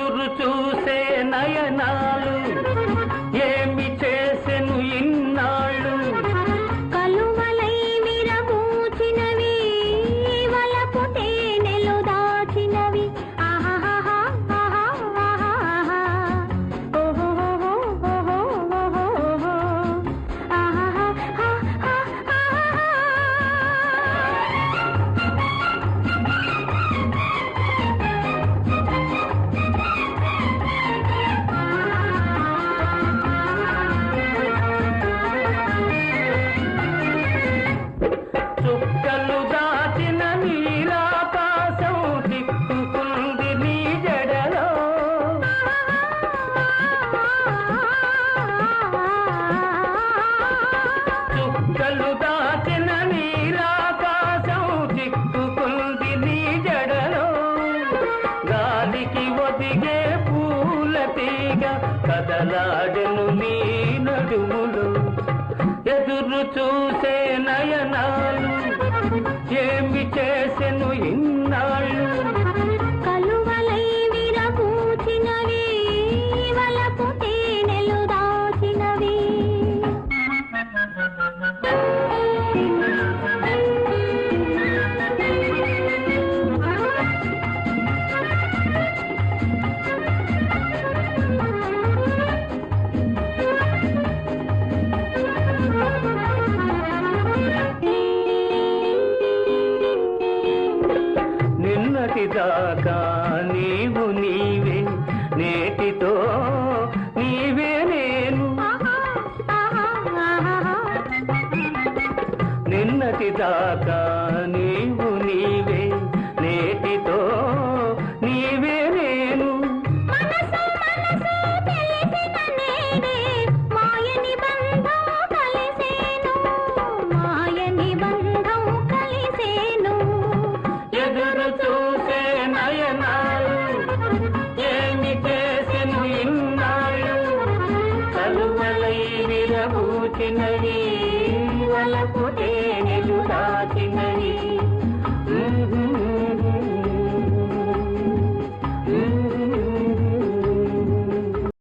ఎదురు చూసే నయనాలు ఏమి చేసెను ఇన్నాళ్ళు కలువలై విరబూచినవి వలపు తేనెలు దాచినవి చుక్కలు దాచిన నీలాకాశం దిక్కుకుంది నీ జడలో చుక్కలు దాచిన నీలాకాశం దిక్కుకుంది నీ జడలో గాలికి ఒదిగే పూల తీగ కదలాడెను నీ నడుములు ఎదురు చూసే నయనాలు ఏమి చేసెను ఇన్నాళ్ళు కలువలై విరబూచినవి వలపు తేనెలు దాచినవి నిన్నటి దాకా నీవు నీవే నేటితో నీవే నేను నిన్నటి దాకా నీవు నీవే నేటితో నీవే నేను మనసు మనసు తెలిసిన నేడే మాయని బంధం కలిసేను మాయని బంధం కలిసేను ఎదురు చూసే నయనాలు ఏమి చేసెను ఇన్నాళ్ళు కలువలై విరబూచినవి వలపు తేనెలు దాచినవి